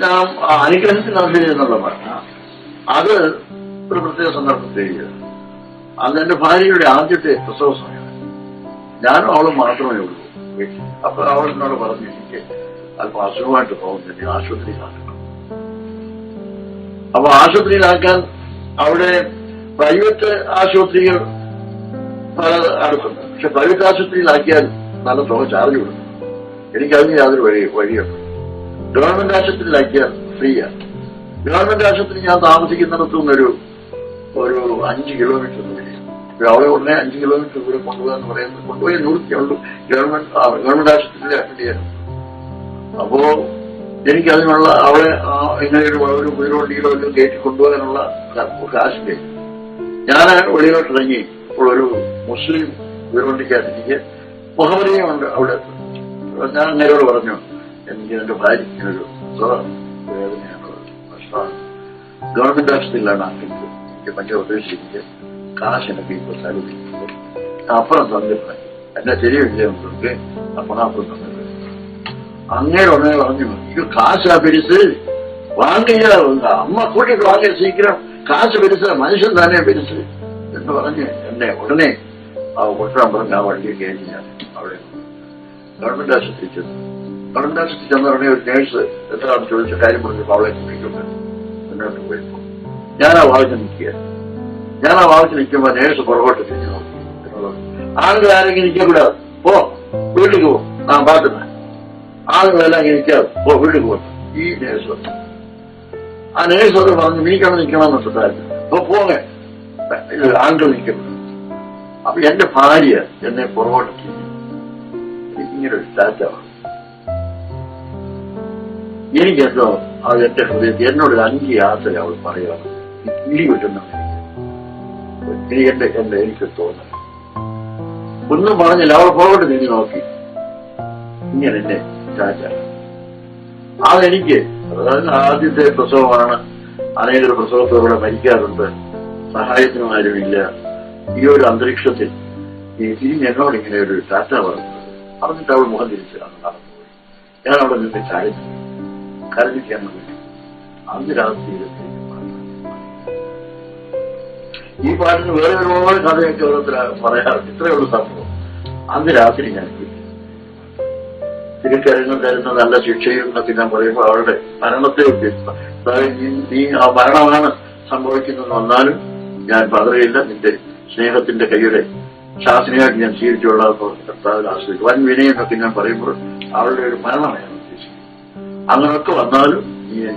നാം അനുഗ്രഹത്തിന് അർഹത എന്നുള്ള പറഞ്ഞ അത് ഒരു പ്രത്യേക സന്ദർഭത്തിൽ അന്ന് എന്റെ ഭാര്യയുടെ ആദ്യത്തെ പ്രസവ സമയം ഞാനും അവളും മാത്രമേ ഉള്ളൂ. അപ്പൊ അവൾ എന്നോട് പറഞ്ഞു, എനിക്ക് അല്പം അസുഖമായിട്ട് പോകുന്നില്ല, ആശുപത്രിയിലാക്കണം. അപ്പൊ ആശുപത്രിയിലാക്കാൻ അവിടെ പ്രൈവറ്റ് ആശുപത്രികൾ പല അടുത്തുണ്ട്. പക്ഷെ പ്രൈവറ്റ് ആശുപത്രിയിലാക്കിയാൽ നല്ല തുക ചാർജ് കൊടുക്കും. എനിക്കതിന് യാതൊരു വഴിയുണ്ട്. ഗവൺമെന്റ് ആശുപത്രിയിലാക്കിയാൽ ഫ്രീയാണ്. ഗവൺമെന്റ് ആശുപത്രി ഞാൻ താമസിക്കുന്നിടത്തുനിന്നൊരു 5 കിലോമീറ്റർ ദൂരെയാണ്. അവളെ ഉടനെ 5 കിലോമീറ്റർ ദൂരെ കൊണ്ടുപോകാന്ന് പറയുന്നത് കൊണ്ടുപോയി നിർത്തിയുള്ളൂ. ഗവൺമെന്റ് ആശുപത്രിയിലെ അറ്റൻഡ് ചെയ്യാനും. അപ്പോ എനിക്കതിനുള്ള അവളെ ഇങ്ങനെ ഒരു കുതിരവണ്ടിയിലോ കയറ്റി കൊണ്ടുപോകാനുള്ള കാശില്ലേ. ഞാൻ വെളിയിലോട്ട് ഇറങ്ങി ഇപ്പോൾ ഒരു മുസ്ലിം കുതിരവണ്ടിക്കകത്ത് എനിക്ക് മുഹമ്മദിയുണ്ട് അവിടെ. ഞാൻ അങ്ങനെയോട് പറഞ്ഞു, എനിക്ക് എന്റെ ഭാര്യയ്ക്ക് ഒരു വേദനയാണുള്ളത്, പ്രശ്നമാണ്. ഗവൺമെന്റ് ആശുപത്രിയിലാണ് ആക്കുന്നത്. എനിക്ക് ഭയങ്കര ഉദ്ദേശിച്ചിട്ട് കാശ് എനിക്ക് ഇപ്പോൾ സാധിക്കുന്നത് അപ്പുറം തന്നിട്ടുണ്ട്. എന്നെ ശരിയില്ലേ നമുക്ക് അപ്പുറം തന്നിട്ടുണ്ട്. അങ്ങനെ ഉടനെ പറഞ്ഞു, ഇത് കാശാ പെരുസ്, വാങ്ങിയ അമ്മ കൂട്ടിട്ട് വാങ്ങിയ സീക്കിരം കാശ് പെരുസ്, മനുഷ്യൻ തന്നെ പെരുസ് എന്ന് പറഞ്ഞ് എന്നെ ഉടനെ കൊട്ടാൻ പറഞ്ഞ് ആ വണ്ടിയിൽ കയറ്റി ഞാൻ അവിടെ ഗവൺമെന്റ് ആശുപത്രി ചെന്നു. ഗവൺമെന്റ് ആശുപത്രി ചെന്ന ഉടനെ ഒരു നേഴ്സ് എത്രയാണ് ചോദിച്ച കാര്യം പറഞ്ഞപ്പോൾ അവളെ കുട്ടിക്കൊണ്ട് മുന്നോട്ട് പോയപ്പോ ഞാൻ ആ വാതിൽ നിൽക്കുമ്പോ നേഴ്സ് പുറകോട്ട് തിരിഞ്ഞു നോക്കി. ആളുകൾ ആരെങ്കിലും നിൽക്കக்கூടാതെ, പോ വീട്ടിലേക്ക് പോ, ഞാൻ പാട്ടുന്ന ആളുകളെല്ലാം നിൽക്കാതെ പോ വീട്ടിലേക്ക് പോ. ഈ നേഴ്സ് വന്നു. ആ നേഴ്സ് അത് പറഞ്ഞു, നീക്കണം നിൽക്കണമെന്നുണ്ടായിരുന്നു. അപ്പൊ പോകെ ആളുകൾ നിൽക്കുന്നു. അപ്പൊ എന്റെ ഭാര്യ എന്നെ പുറകോട്ട് തിരിഞ്ഞു. ഇങ്ങനെ ഒരു സ്റ്റാറ്റാണ്. എനിക്കെന്തോ അത് എന്റെ ഹൃദയത്തിൽ എന്നോടൊരു 5 യാത്ര അവൾ പറയുകയാണ്. ഇടി കിട്ടുന്ന എനിക്ക് തോന്നുന്നു. ഒന്നും പറഞ്ഞില്ല. അവൾ പുറകോട്ട് തിരിഞ്ഞു നോക്കി. ഇങ്ങനെ എന്നെ സ്റ്റാറ്റാണ്. അതെനിക്ക് ആദ്യത്തെ പ്രസവമാണ്. അനേക പ്രസവത്തോടെ മരിക്കാറുണ്ട്. സഹായത്തിനും ആരുമില്ല. ഈ ഒരു അന്തരീക്ഷത്തിൽ തിരിഞ്ഞ് എന്നോട് ഇങ്ങനെ ഒരു ടാറ്റ പറഞ്ഞത് പറഞ്ഞിട്ട് അവൾ മുഖം തിരിച്ച് നടന്നുപോയി. ഞാൻ അവിടെ നിന്ന് കരഞ്ഞിരിക്കാൻ വേണ്ടി അന്ന് രാത്രി ഈ പാട്ടിന് വേറെ ഒരുപാട് കഥയൊക്കെ ഓരോരുത്തർ പറയാറുണ്ട്. ഇത്രയുള്ള സംഭവം അന്ന് രാത്രി ഞാൻ തിരിക്കരങ്ങൾ തരുന്ന നല്ല ശിക്ഷയും എന്നൊക്കെ ഞാൻ പറയുമ്പോൾ അവളുടെ മരണത്തെ നീ ആ മരണമാണ് സംഭവിക്കുന്നതെന്ന് വന്നാലും ഞാൻ പതറിയില്ല. നിന്റെ സ്നേഹത്തിന്റെ കൈയുടെ ശാസനയായിട്ട് ഞാൻ സ്വീകരിച്ചുകൊള്ളാമെന്ന് കർത്താവിൽ ആശ്രയിക്കും. വൻ വിനയെന്നൊക്കെ ഞാൻ പറയുമ്പോൾ അവളുടെ ഒരു മരണമാണ് ഉദ്ദേശിക്കുന്നത്. അങ്ങനെയൊക്കെ വന്നാലും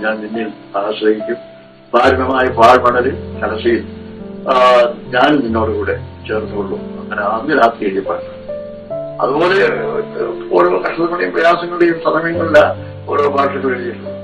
ഞാൻ നിന്നിൽ ആശ്രയിക്കും. പാരമ്യമായ പാഴ്മണലിൽ കടശയിൽ ഞാനും നിന്നോടുകൂടെ ചേർന്നുകൊള്ളും. അങ്ങനെ അന്ന് രാത്രി എഴുതിയ പാട്ടാണ്. അതുപോലെ ഓരോ കഷ്ടതകളുടെയും പ്രയാസങ്ങളുടെയും സമയങ്ങളിലെ ഓരോ പാട്ടുകൾ എഴുതിയിട്ടുണ്ട്.